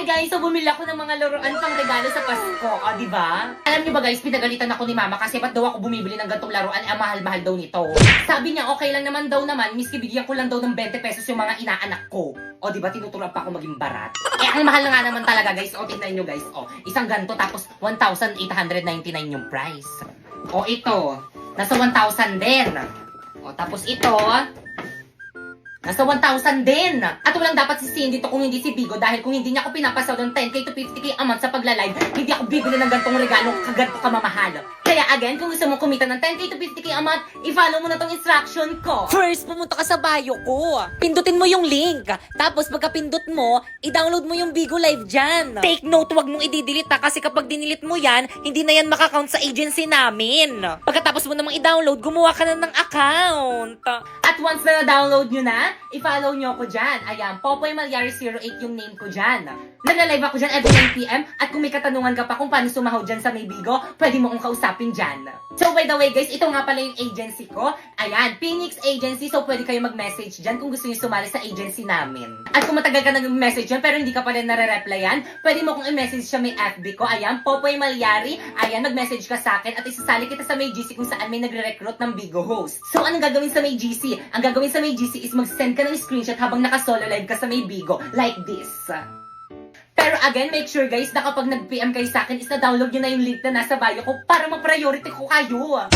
guys, so bumili ako ng mga laruan pang regalo sa Pasko, di ba? Alam niyo ba guys, pinagalitan ako ni Mama kasi ba't daw ako bumibili ng gantong laruan, ang mahal-mahal daw nito. Sabi niya, okay lang naman daw naman, miski bigyan ko lang daw ng 20 pesos yung mga inaanak ko. O di ba, tinuturuan pa ako maging barat. Ang mahal na nga naman talaga guys, tingnan niyo guys, isang ganto tapos 1,899 yung price. Ito, nasa 1,000 din. Tapos ito, nasa 1,000 din. At walang dapat sisihin dito kung hindi si Bigo dahil kung hindi niya ako pinapasaw ng 10k to 50k a month sa pagla-live, hindi ako bibili ng gantong regalo kaganto kamamahal. Kaya again, kung gusto mo kumita ng 10k to 50k a month, i-follow mo na tong instruction ko. First, pumunta ka sa bio ko. Pindutin mo yung link. Tapos pagka-pindot mo, i-download mo yung Bigo Live dyan. Take note, wag mong i-delete kasi kapag dinilit mo yan, hindi na yan makakount sa agency namin. Pagkatapos mo namang i-download, gumawa ka na ng account. At once na na-download nyo na, i-follow nyo ako dyan. Ayan, Popoy Malyari 08 yung name ko dyan. Nagla-live ako dyan every 9pm at kung may katanungan ka pa kung paano sumahod dyan sa may Bigo, pwede mo akong kausapin dyan. So by the way guys, ito nga pala yung agency ko. Ayan, Phoenix Agency. So pwede kayo mag-message dyan kung gusto nyo sumali sa agency namin. At kung matagal ka nag-message dyan pero hindi ka pa rin nare-replyan, pwede mo kong i-message sa may FB ko. Ayan, Popoy Malyari. Ayan, mag-message ka sa akin at isasali kita sa may GC kung saan may nagre-recruit ng Bigo host. So anong gagawin sa may GC? Ang gagawin sa may GC is mag-send ka ng screenshot habang naka-solo live ka sa may Bigo. Like this. Pero again, make sure guys na kapag nag-PM kayo sa akin is na-download nyo na yung link na nasa bio ko para ma-priority ko kayo.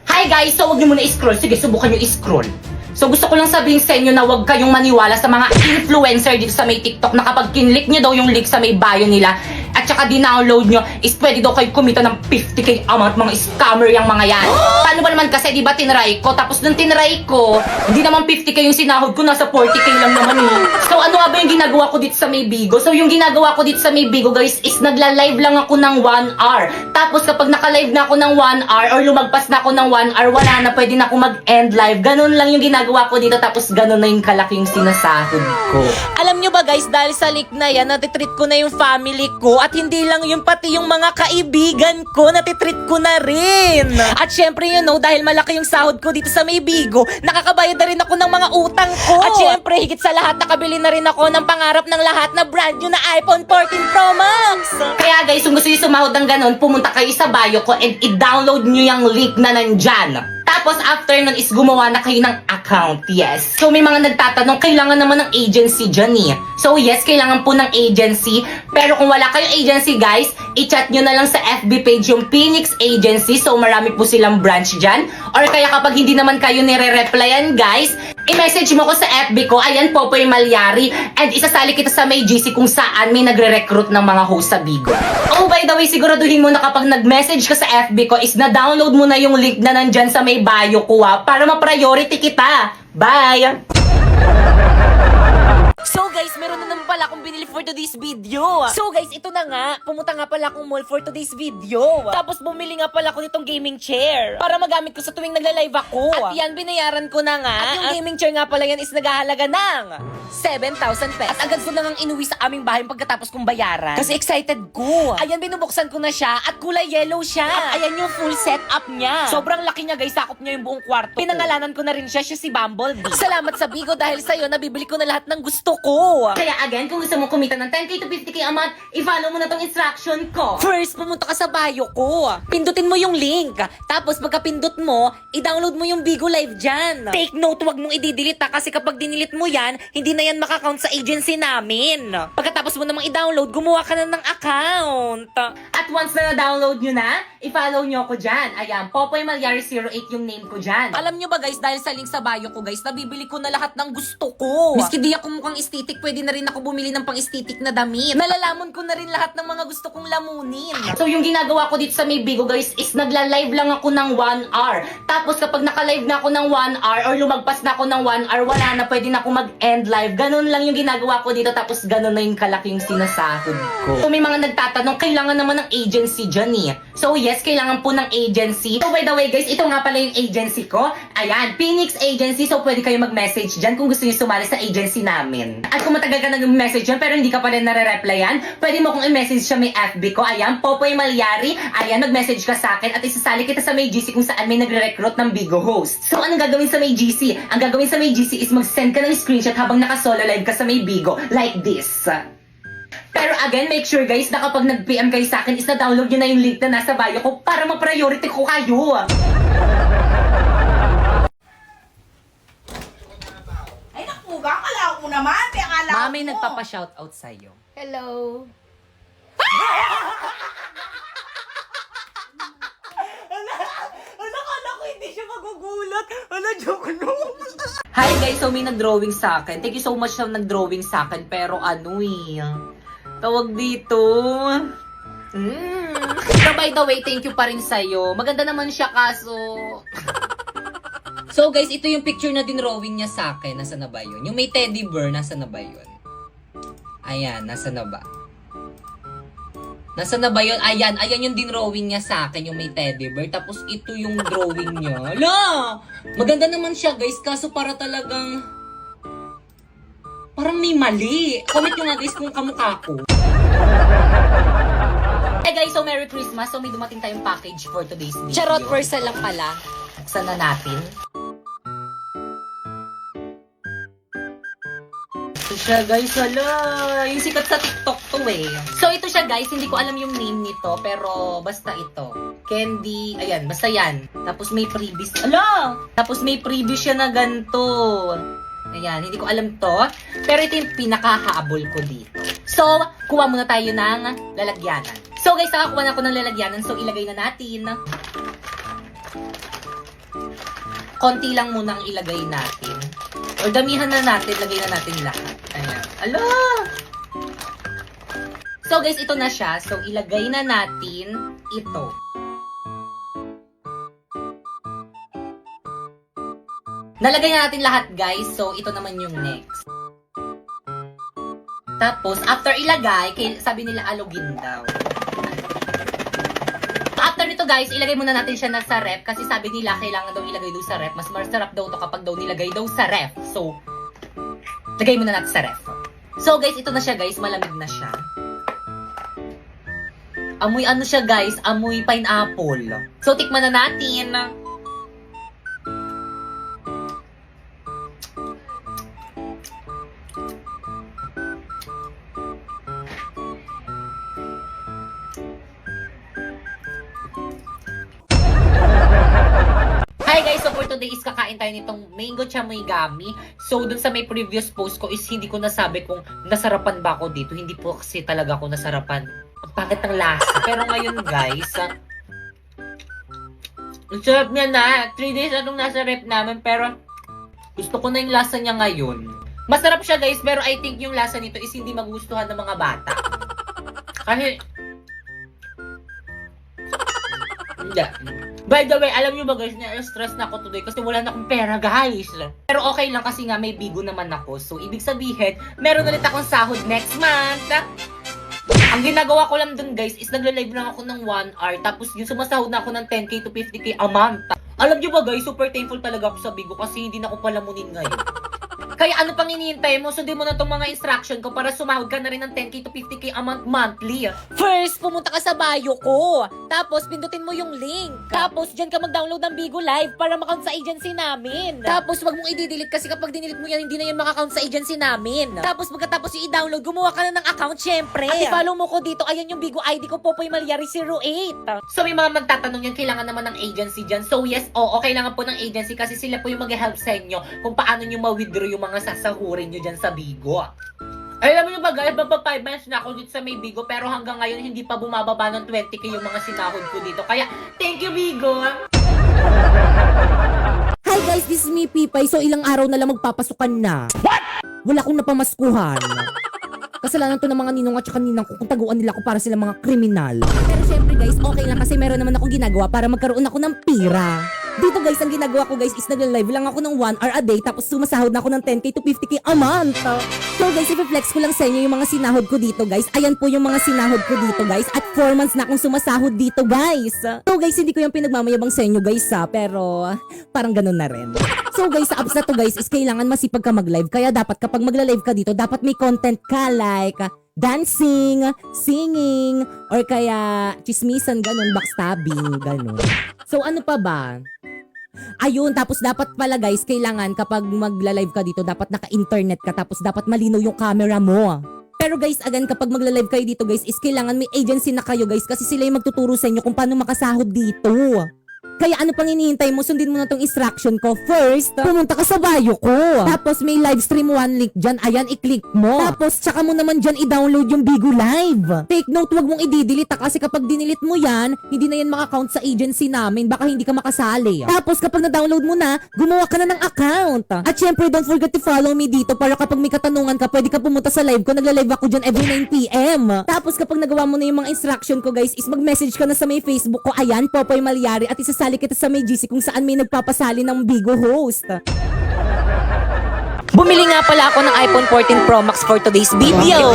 Hi guys! So huwag nyo muna i-scroll. Sige, subukan nyo i-scroll. So gusto ko lang sabihin sa inyo na huwag kayong maniwala sa mga influencer dito sa may TikTok na kapag kinlik nyo daw yung link sa may bio nila at saka di-download nyo is pwede daw kayo kumita ng 50k amount. Mga scammer yung mga yan. Paano ba naman kasi, di ba tinry ko? Tapos nung tinry ko, hindi naman 50k yung sinahod ko, nasa 40k lang naman eh. So ano nga ba yung ginagawa ko dito sa may Bigo? So yung ginagawa ko dito sa may Bigo guys is nagla-live lang ako ng 1 hour. Tapos kapag naka-live na ako ng 1 hour or lumagpas na ako ng 1 hour, wala na, pwede na ako mag-end live. Ganun lang yung ginagawa ko dito tapos ganun na yung kalaking sinasahod ko. Alam nyo ba guys, dahil sa link na yan, natitreat ko na yung family ko at hindi lang yung pati yung mga kaibigan ko, natitreat ko na rin. At syempre you know, dahil malaki yung sahod ko dito sa may Bigo, nakakabayad na rin ako ng mga utang ko. At syempre, higit sa lahat, nakabili na rin ako ng pangarap ng lahat na brand new na iPhone 14 Pro Max. Kaya guys, kung gusto nyo sumahod ng ganun, pumunta kayo sa bio ko and i-download nyo yung link na nandyan. Tapos after nun is gumawa na kayo ng account, yes. So may mga nagtatanong, kailangan naman ng agency dyan eh. So yes, kailangan po ng agency. Pero kung wala kayong agency guys, i-chat nyo na lang sa FB page yung Phoenix Agency. So marami po silang branch dyan. Or kaya kapag hindi naman kayo nire-replyan guys, i-message mo ko sa FB ko, ayan Popoy Malyari. And isasali kita sa may GC kung saan may nagre-recruit ng mga host sa Bigo. Oh by the way, siguraduhin mo na kapag nag-message ka sa FB ko is na-download mo na yung link na nandyan sa may bio ko para ma-priority kita. Bye! So guys, meron na naman pala akong binili for today's video. So guys, ito na nga. Pumunta nga pala akong mall for today's video. Tapos bumili nga pala ako nitong gaming chair para magamit ko sa tuwing nagla-live ako. At yan, binayaran ko na nga. At yung gaming chair nga pala yan is naghahalaga ng 7,000 pesos. At agad ko na ngang inuwi sa aming bahay pagkatapos kong bayaran. Kasi excited ko. Ayan, binubuksan ko na siya at kulay yellow siya. At ayan yung full setup niya. Sobrang laki niya guys, sakop niya yung buong kwarto. Pinangalanan ko na rin siya si Bumblebee. Salamat sa Bigo dahil sa'yo, nabibili ko na lahat ng gusto ko. Kaya again, kung gusto mo kumita ng 10k to 50k a month, i-follow mo na tong instruction ko. First, pumunta ka sa bio ko. Pindutin mo yung link. Tapos pagka-pindot mo, i-download mo yung Bigo Live dyan. Take note, wag mong i-delete kasi kapag dinilit mo yan, hindi na yan makakount sa agency namin. Pagkatapos mo namang i-download, gumawa ka na ng account. At once na na-download nyo na, i-follow nyo ako dyan. Ayan, Popoy Malyari 08 yung name ko dyan. Alam nyo ba guys, dahil sa link sa bio ko guys, nabibili ko na lahat ng gusto ko. Miski di ako mukhang estetik, pwede na rin ako bumili ng pang-estetik na damit. Nalalamon ko na rin lahat ng mga gusto kong lamunin. So yung ginagawa ko dito sa may Bigo guys is nagla-live lang ako ng 1 hour. Tapos kapag naka-live na ako ng 1 hour or lumagpas na ako ng 1 hour, wala na, pwede na ako mag-end live. Ganun lang yung ginagawa ko dito tapos ganun na yung kalaking sinasahod ko. So may mga nagtatanong, kailangan naman ng agency dyan eh. So yes, kailangan po ng agency. So by the way guys, ito nga pala yung agency ko. Ayan, Phoenix Agency. So pwede kayo mag-message dyan kung gusto niyo sumali sa agency namin. At kung matagal ka nag-message dyan pero hindi ka pa rin nare-replyan, pwede mo kong i-message sa may FB ko. Ayan, Popoy Malyari. Ayan, mag-message ka sa akin at isasali kita sa may GC kung saan may nagre-recruit ng Bigo host. So anong gagawin sa may GC? Ang gagawin sa may GC is mag-send ka ng screenshot habang naka-solo live ka sa may Bigo. Like this. Pero again, make sure guys na kapag nag-PM kayo sa akin is na-download nyo na yung link na nasa bio ko para ma-priority ko kayo. Ay, naku, kakalaw mo naman. Akala ko. Mami, nagpapa-shoutout sa'yo. Hello. Kala ko hindi siya magugulat. Joke no. Hi guys, so may nag-drawing sa akin. Thank you so much sa nag-drawing sa akin. Pero ano tawag dito. So by the way, thank you pa rin sa'yo. Maganda naman siya kaso... So guys, ito yung picture na dinrawing niya sa akin. Nasa na ba yun? Yung may teddy bear, nasa na ba yun? Ayan, nasa na ba? Nasa na ba yun? Ayan yung dinrawing niya sa akin, yung may teddy bear. Tapos ito yung drawing niya. Hala! Maganda naman siya guys, kaso para talagang... Parang may mali. Comment nyo nga guys kung kamukha ko. Hey guys, so Merry Christmas. So may dumating tayong package for today's video. Charot, person lang pala. Buksan na natin. Ito siya guys, hala. Yung sikat sa TikTok to So ito siya guys, hindi ko alam yung name nito. Pero basta ito. Candy, ayan, basta yan. Tapos may freebies. Ala! Tapos may freebies siya na ganito. Ayan, hindi ko alam to. Pero ito yung pinakahabol ko dito. So, kuha muna tayo ng lalagyanan. So guys, nakakuha na ako ng lalagyanan. So ilagay na natin. Konti lang muna ang ilagay natin. Or damihan na natin, lagay na natin lahat. Ayan. Ala! So guys, ito na siya. So ilagay na natin ito. Nalagay na natin lahat guys. So ito naman yung next. Tapos, after ilagay, sabi nila alugin daw. After nito guys, ilagay muna natin siya na sa ref kasi sabi nila kailangan daw ilagay daw sa ref. Mas masarap daw to kapag daw nilagay daw sa ref. So, lagay muna natin sa ref. So guys, ito na siya guys. Malamig na siya. Amoy ano siya guys? Amoy pineapple. So, tikman na natin. Hi guys, so for today is kakain tayo nitong mango chamoy gummy. So dun sa may previous post ko is hindi ko nasabi kung nasarapan ba ako dito. Hindi po kasi talaga ako nasarapan. Ang pangit ng lasa. Pero ngayon guys, ang sarap niya na. 3 days anong nasa rep namin pero gusto ko na yung lasa niya ngayon. Masarap siya guys pero I think yung lasa nito is hindi magustuhan ng mga bata. Kasi hindi. By the way, alam nyo ba guys, na-stress na ako today kasi wala na akong pera guys. Pero okay lang kasi nga may bigo naman ako. So, ibig sabihin, meron ulit akong sahod next month. Ang ginagawa ko lang dun guys is nagla-live lang ako ng 1 hour. Tapos yung sumasahod na ako ng 10k to 50k a month. Alam nyo ba guys, super thankful talaga ako sa bigo kasi hindi na ako palamunin ngayon. Kaya ano pang hinihintay mo? Sundin mo na itong mga instruction ko para sumahod ka na rin ng 10k to 50k a month monthly. First, pumunta ka sa bio ko. Tapos, pindutin mo yung link. Tapos, dyan ka mag-download ng Bigo Live para makount sa agency namin. Tapos, wag mong i-delete kasi kapag dinilit mo yan, hindi na yan makakount sa agency namin. Tapos, pagkatapos yung i-download, gumawa ka na ng account syempre. At i-follow mo ko dito. Ayan yung Bigo ID ko, Popoy Malyari 08. So may mga magtatanong yan, kailangan naman ng agency dyan. So yes, kailangan po ng agency kasi sila po yung mag-help sa inyo kung paano nyo ma-withdraw yung mga sasahurin nyo dyan sa Bigo. Alam nyo ba guys, baba 5 months na ako dito sa may Bigo pero hanggang ngayon hindi pa bumababa ng 20k yung mga sinahod ko dito. Kaya, thank you Bigo! Hi guys, this is me Pipay. So ilang araw na lang magpapasukan na. What? Wala akong napamaskuhan. Kasalanan to ng mga ninong at saka ninang ko kung taguan nila ako para sila mga kriminal. Pero syempre guys, okay lang kasi meron naman akong ginagawa para magkaroon ako ng pira. Dito guys, ang ginagawa ko guys is nagla-live lang ako ng 1 hour a day tapos sumasahod na ako ng 10k to 50k a month. So guys, i-flex ko lang sa inyo yung mga sinahod ko dito guys. Ayan po yung mga sinahod ko dito guys. At 4 months na akong sumasahod dito guys. So guys, hindi ko yung pinagmamayabang sa inyo guys pero parang ganun na rin. So guys, sa apps na to guys is kailangan masipag ka mag-live. Kaya dapat kapag magla-live ka dito, dapat may content ka like dancing, singing, or kaya chismisan, ganun, backstabbing, ganun. So ano pa ba? Ayun, tapos dapat pala guys, kailangan kapag magla-live ka dito, dapat naka-internet ka, tapos dapat malinaw yung camera mo. Pero guys, again, kapag magla-live kayo dito guys, is kailangan may agency na kayo guys, kasi sila yung magtuturo sa inyo kung paano makasahod dito. Kaya ano pang hinihintay mo? Sundin mo na tong instruction ko. First, pumunta ka sa bio ko. Tapos may live stream 1 link dyan. Ayan, i-click mo. Tapos tsaka mo naman dyan i-download yung Bigo Live. Take note, wag mong i-delete kasi kapag dinilit mo yan, hindi na yan maka-count sa agency namin. Baka hindi ka makasali. Tapos kapag na-download mo na, gumawa ka na ng account. At syempre, don't forget to follow me dito para kapag may katanungan ka, pwede ka pumunta sa live ko. Nagla-live ako dyan every 9 PM. Tapos kapag nagawa mo na yung mga instruction ko guys, is mag-message ka na sa may Facebook ko. Ayan, Popoy Malyari, at isasali kita sa may GC kung saan may nagpapasali ng Bigo host. Bumili nga pala ako ng iPhone 14 Pro Max for today's video.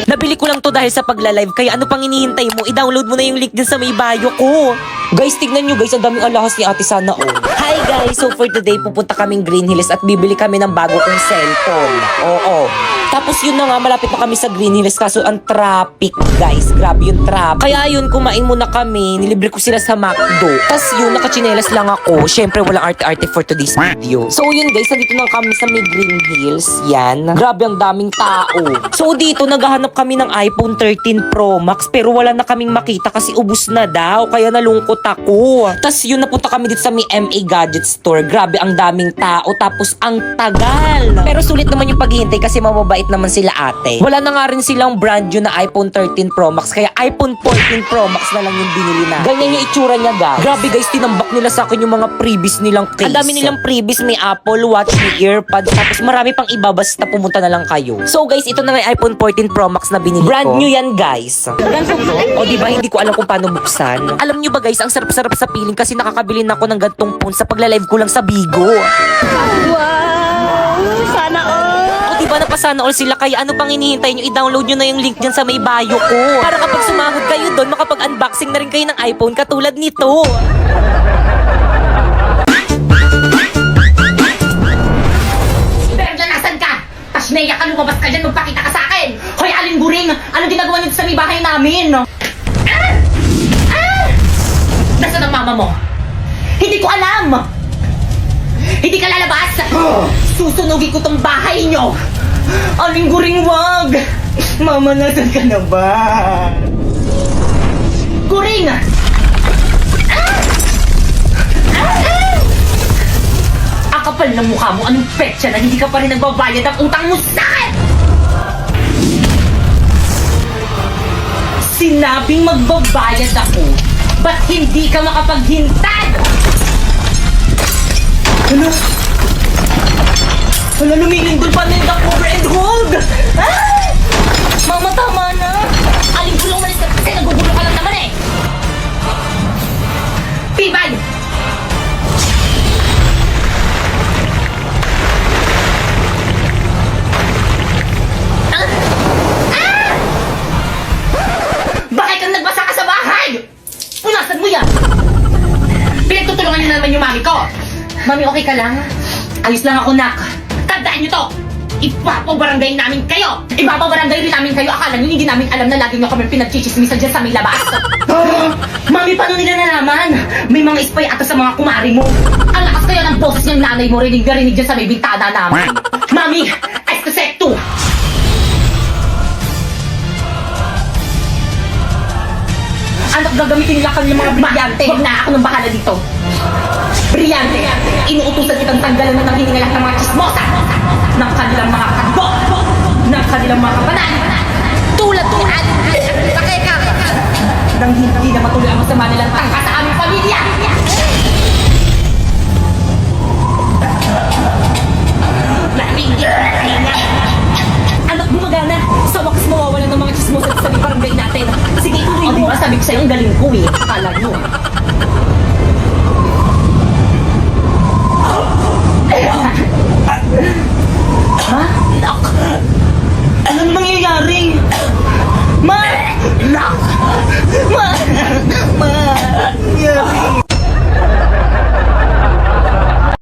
Nabili ko lang to dahil sa pagla-live, kaya ano pang hinihintay mo? I-download mo na yung link dyan sa may bio ko. Guys, tignan nyo guys, ang daming alahas ni Ate Sana oh. Hi guys, so for today pupunta kaming Green Hills at bibili kami ng bago kong cellphone. Oo. Tapos yun na nga, malapit na kami sa Green Hills kaso ang traffic guys, grabe yung traffic. Kaya yun, kumain muna kami, nilibre ko sila sa McDo. Tapos yun, nakachinelas lang ako. Syempre walang arte-arte for today's video. So yun guys, nandito na kami sa may Green Hills. Yan, grabe ang daming tao. So dito, naghahanap kami ng iPhone 13 Pro Max pero wala na kaming makita kasi ubus na daw. Kaya nalungkot ako. Tapos yun, napunta kami dito sa may MA Gadget Store. Grabe ang daming tao tapos ang tagal. Pero sulit naman yung paghihintay kasi mababait naman sila ate. Wala na nga rin silang brand new na iPhone 13 Pro Max kaya iPhone 14 Pro Max na lang yung binili na. Ganyan yung itsura niya guys. Grabe guys, tinambak nila sa akin yung mga freebies nilang case. Ang dami nilang freebies, may Apple Watch, may earpods, tapos marami pang iba basta pumunta na lang kayo. So guys, ito na nga yung iPhone 14 Pro Max na binili ko. Brand new yan guys. O diba, hindi ko alam kung paano buksan. Alam nyo ba guys, ang sarap-sarap sa feeling kasi nakakabili na ako ng gantong phone sa pagla-live ko lang sa Bigo. Wow! Sana all! O diba napasana all sila, kaya ano pang hinihintay nyo? I-download nyo na yung link dyan sa may bio ko. Para kapag sumahod kayo doon, makapag-unboxing na rin kayo ng iPhone katulad nito. Pero dyan, nasan ka? Tashneya ka, lumabas ka dyan, magpakita ka sa akin! Hoy, Aling Buring! Ano ginagawa niyo sa may bahay namin? Nasaan ang mama mo? Hindi ko alam! Hindi ka lalabas! Susunugin ko tong bahay nyo! Aling Guring, wag! Mama, nasan ka na ba? Guring! Ang kapal ng mukha mo, anong petsa na hindi ka pa rin nagbabayad ang utang mo sa akin! Sinabing magbabayad ako, ba't hindi ka makapaghintad? Ano? Wala, lumilindol pa na yung cover and hold! Ah! Mama, tama na! Aling gulong malis ka kasi nagugulo ka lang naman eh! Pibay! Ah! Ah! Bakit kang nagbasa ka sa bahay? Punasan mo yan! Pinagtutulungan niyo na naman yung mami ko! Mami, okay ka lang? Ayos lang ako, nak. Tandaan niyo to! Ipapabarangay namin kayo! Ipapabarangay rin namin kayo! Akala niyo hindi namin alam na lagi niyo kami pinagchichismisan dyan sa may labas! Mami, paano nila nalaman? May mga spy ata sa mga kumari mo! Ang lakas kaya ng boses ng nanay mo rinig na rinig dyan sa may bintana namin! Mami, I suspect to! Anak, gagamitin nila kami ng mga brilyante! Huwag na ako nang bahala dito! Brilyante! Inuutusan kitang tanggalan ng hiningalan ng mga chismosa! Ng kanilang mga kago! Ng kanilang mga kabanan! Tulad ni Aling Sakeka! Nang hindi na matuloy ang masama nilang tangka sa aming pamilya! Anak, gumagana! Sa wakas mawawala ng mga chismosa sa barangay natin! Sige, ituloy mo! O diba, sabi ko sa'yo, ang galing ko eh! Akala nyo.